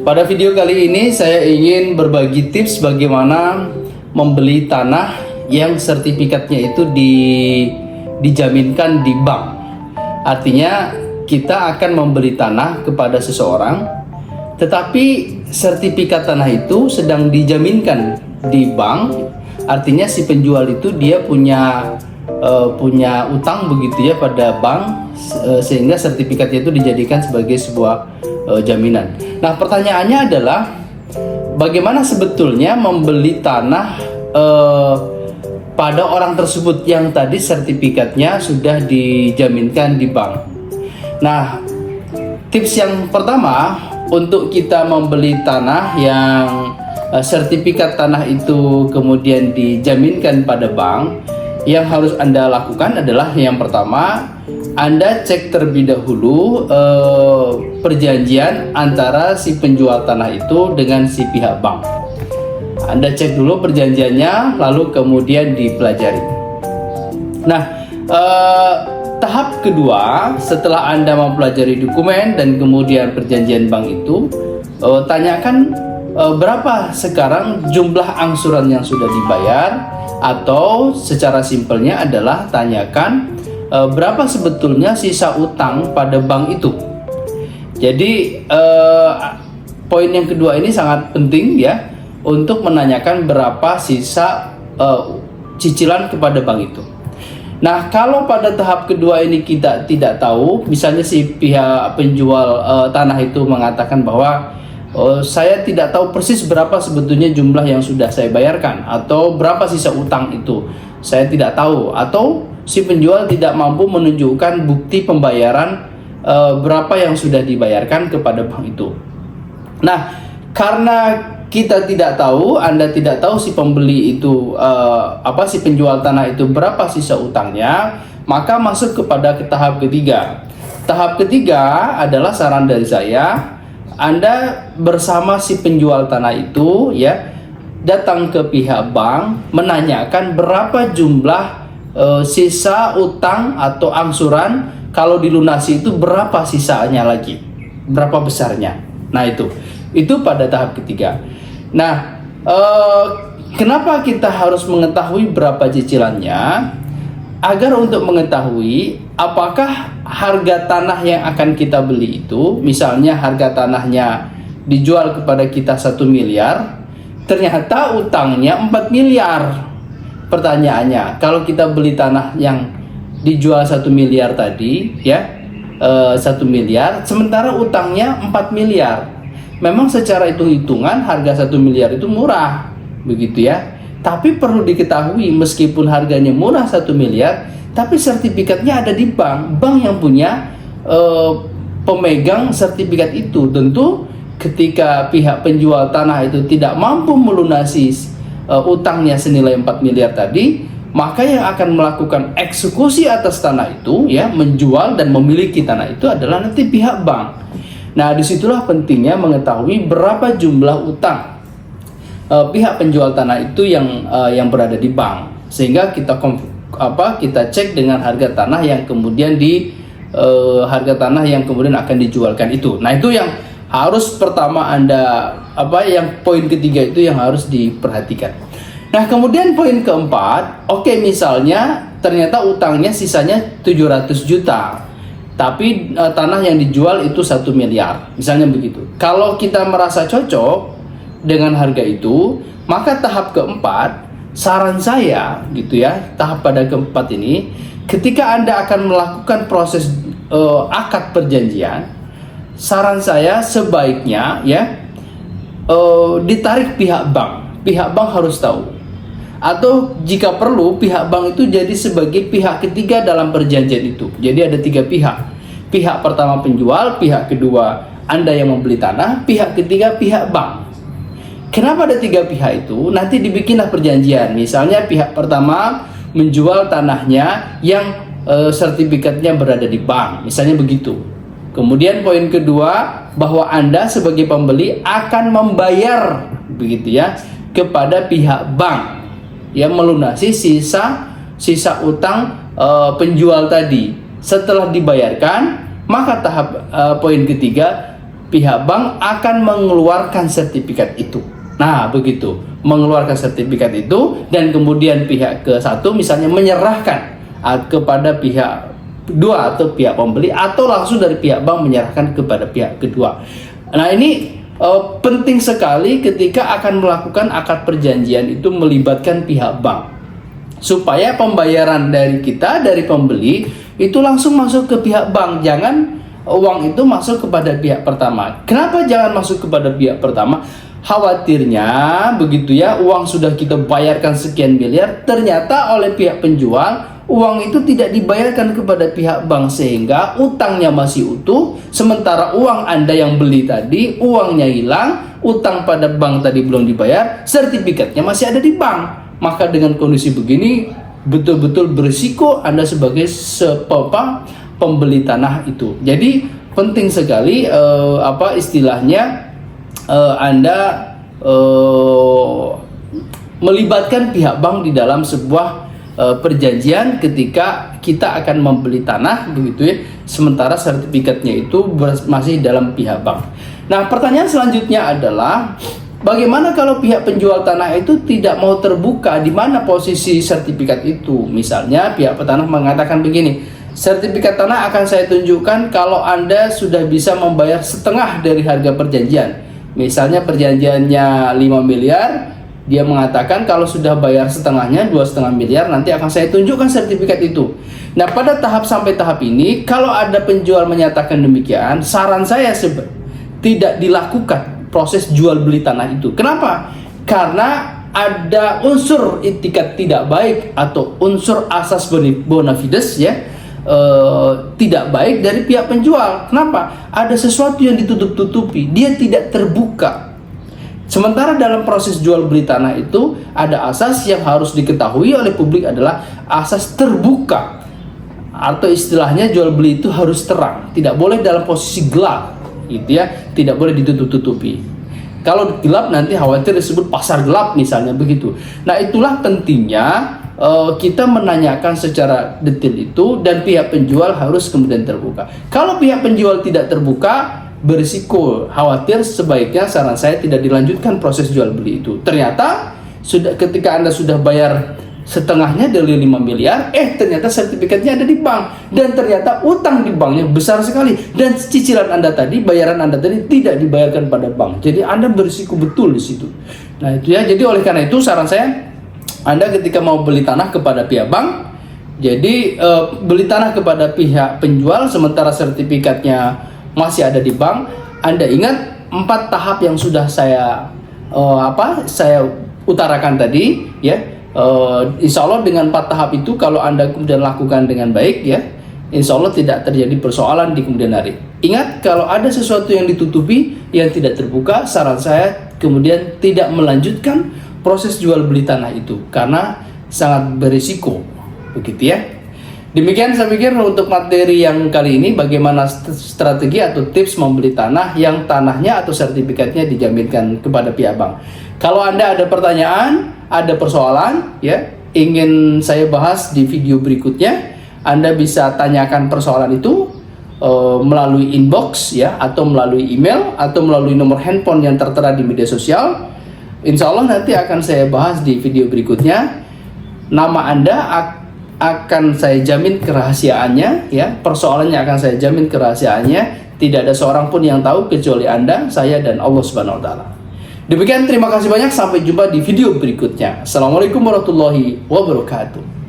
Pada video kali ini saya ingin berbagi tips bagaimana membeli tanah yang sertifikatnya itu dijaminkan di bank. Artinya kita akan membeli tanah kepada seseorang, tetapi sertifikat tanah itu sedang dijaminkan di bank. Artinya si penjual itu dia punya utang begitu ya pada bank, sehingga sertifikatnya itu dijadikan sebagai sebuah jaminan. Nah, pertanyaannya adalah bagaimana sebetulnya membeli tanah pada orang tersebut yang tadi sertifikatnya sudah dijaminkan di bank. Nah, tips yang pertama untuk kita membeli tanah yang sertifikat tanah itu kemudian dijaminkan pada bank, yang harus Anda lakukan adalah yang pertama, Anda cek terlebih dahulu perjanjian antara si penjual tanah itu dengan si pihak bank. Anda cek dulu perjanjiannya, lalu kemudian dipelajari. Nah, tahap kedua, setelah Anda mempelajari dokumen dan kemudian perjanjian bank itu, tanyakan berapa sekarang jumlah angsuran yang sudah dibayar, atau secara simpelnya adalah tanyakan berapa sebetulnya sisa utang pada bank itu. Jadi poin yang kedua ini sangat penting ya, untuk menanyakan berapa sisa cicilan kepada bank itu. Nah, kalau pada tahap kedua ini kita tidak tahu, misalnya si pihak penjual tanah itu mengatakan bahwa saya tidak tahu persis berapa sebetulnya jumlah yang sudah saya bayarkan, atau berapa sisa utang itu saya tidak tahu, atau si penjual tidak mampu menunjukkan bukti pembayaran berapa yang sudah dibayarkan kepada bank itu. Nah, karena kita tidak tahu, Anda tidak tahu si pembeli itu si penjual tanah itu berapa sisa utangnya, maka masuk kepada tahap ketiga. Tahap ketiga adalah saran dari saya, Anda bersama si penjual tanah itu ya datang ke pihak bank, menanyakan berapa jumlah sisa utang atau angsuran, kalau dilunasi itu berapa sisanya lagi, berapa besarnya. Nah, itu pada tahap ketiga. Nah, kenapa kita harus mengetahui berapa cicilannya? Agar untuk mengetahui apakah harga tanah yang akan kita beli itu, misalnya harga tanahnya dijual kepada kita 1 miliar, ternyata utangnya 4 miliar. Pertanyaannya, kalau kita beli tanah yang dijual 1 miliar tadi ya, 1 miliar, sementara utangnya 4 miliar. Memang secara hitung-hitungan harga 1 miliar itu murah, begitu ya. Tapi perlu diketahui, meskipun harganya murah 1 miliar, tapi sertifikatnya ada di bank. Bank yang punya pemegang sertifikat itu. Tentu ketika pihak penjual tanah itu tidak mampu melunasi utangnya senilai 4 miliar tadi, maka yang akan melakukan eksekusi atas tanah itu ya, menjual dan memiliki tanah itu adalah nanti pihak bank. Nah, disitulah pentingnya mengetahui berapa jumlah utang pihak penjual tanah itu yang berada di bank, sehingga kita cek dengan harga tanah yang kemudian harga tanah yang kemudian akan dijualkan itu. Nah, itu yang harus pertama Anda yang poin ketiga itu yang harus diperhatikan. Nah, kemudian poin keempat, misalnya ternyata utangnya sisanya 700 juta. Tapi tanah yang dijual itu 1 miliar, misalnya begitu. Kalau kita merasa cocok dengan harga itu, maka tahap keempat, saran saya gitu ya, tahap pada keempat ini, ketika Anda akan melakukan proses akad perjanjian, saran saya sebaiknya ya ditarik pihak bank. Pihak bank harus tahu. Atau jika perlu, pihak bank itu jadi sebagai pihak ketiga dalam perjanjian itu. Jadi ada 3 pihak. Pihak pertama penjual, pihak kedua Anda yang membeli tanah, pihak ketiga pihak bank. Kenapa ada 3 pihak itu? Nanti dibikinlah perjanjian. Misalnya pihak pertama menjual tanahnya yang sertifikatnya berada di bank, misalnya begitu. Kemudian poin kedua, bahwa Anda sebagai pembeli akan membayar begitu ya kepada pihak bank yang melunasi sisa utang penjual tadi. Setelah dibayarkan, maka tahap poin ketiga, pihak bank akan mengeluarkan sertifikat itu. Nah, begitu, mengeluarkan sertifikat itu, dan kemudian pihak ke-1 misalnya menyerahkan kepada pihak kedua atau pihak pembeli, atau langsung dari pihak bank menyerahkan kepada pihak kedua. Nah, ini penting sekali ketika akan melakukan akad perjanjian itu melibatkan pihak bank, supaya pembayaran dari kita, dari pembeli itu langsung masuk ke pihak bank. Jangan uang itu masuk kepada pihak pertama. Kenapa jangan masuk kepada pihak pertama? Khawatirnya begitu ya, uang sudah kita bayarkan sekian miliar, ternyata oleh pihak penjual uang itu tidak dibayarkan kepada pihak bank, sehingga utangnya masih utuh, sementara uang Anda yang beli tadi uangnya hilang, utang pada bank tadi belum dibayar, sertifikatnya masih ada di bank. Maka dengan kondisi begini betul-betul berisiko Anda sebagai pembeli tanah itu. Jadi penting sekali istilahnya Anda melibatkan pihak bank di dalam sebuah perjanjian ketika kita akan membeli tanah, begitu ya, sementara sertifikatnya itu masih dalam pihak bank. Nah, pertanyaan selanjutnya adalah bagaimana kalau pihak penjual tanah itu tidak mau terbuka di mana posisi sertifikat itu? Misalnya pihak petanah mengatakan begini, sertifikat tanah akan saya tunjukkan kalau Anda sudah bisa membayar setengah dari harga perjanjian. Misalnya perjanjiannya 5 miliar, dia mengatakan kalau sudah bayar setengahnya, 2,5 miliar, nanti akan saya tunjukkan sertifikat itu. Nah, pada sampai tahap ini, kalau ada penjual menyatakan demikian, saran saya tidak dilakukan proses jual beli tanah itu. Kenapa? Karena ada unsur itikat tidak baik atau unsur asas bona fides ya, tidak baik dari pihak penjual. Kenapa? Ada sesuatu yang ditutup-tutupi, dia tidak terbuka. Sementara dalam proses jual beli tanah itu ada asas yang harus diketahui oleh publik, adalah asas terbuka, atau istilahnya jual beli itu harus terang, tidak boleh dalam posisi gelap, gitu ya, tidak boleh ditutup-tutupi. Kalau gelap nanti khawatir disebut pasar gelap misalnya, begitu. Nah, itulah pentingnya kita menanyakan secara detail itu, dan pihak penjual harus kemudian terbuka. Kalau pihak penjual tidak terbuka, berisiko, khawatir sebaiknya saran saya tidak dilanjutkan proses jual beli itu. Ternyata ketika Anda sudah bayar setengahnya dari 5 miliar, ternyata sertifikatnya ada di bank, dan ternyata utang di banknya besar sekali, dan cicilan Anda tadi, bayaran Anda tadi tidak dibayarkan pada bank. Jadi Anda berisiko betul di situ. Nah, itu ya. Jadi oleh karena itu saran saya, Anda ketika mau beli tanah kepada pihak bank, jadi beli tanah kepada pihak penjual sementara sertifikatnya masih ada di bank, Anda ingat 4 tahap yang sudah saya utarakan tadi ya. Insya Allah dengan 4 tahap itu kalau Anda kemudian lakukan dengan baik ya, insya Allah tidak terjadi persoalan di kemudian hari. Ingat, kalau ada sesuatu yang ditutupi, yang tidak terbuka, saran saya kemudian tidak melanjutkan proses jual beli tanah itu, karena sangat berisiko, begitu ya. Demikian saya pikir untuk materi yang kali ini, bagaimana strategi atau tips membeli tanah yang tanahnya atau sertifikatnya dijaminkan kepada pihak bank. Kalau Anda ada pertanyaan, ada persoalan ya, ingin saya bahas di video berikutnya, Anda bisa tanyakan persoalan itu melalui inbox ya, atau melalui email, atau melalui nomor handphone yang tertera di media sosial. Insya Allah nanti akan saya bahas di video berikutnya. Nama Anda akan saya jamin kerahasiaannya ya, persoalannya akan saya jamin kerahasiaannya, tidak ada seorang pun yang tahu kecuali Anda, saya, dan Allah Subhanahu wa taala. Demikian, terima kasih banyak, sampai jumpa di video berikutnya. Assalamualaikum warahmatullahi wabarakatuh.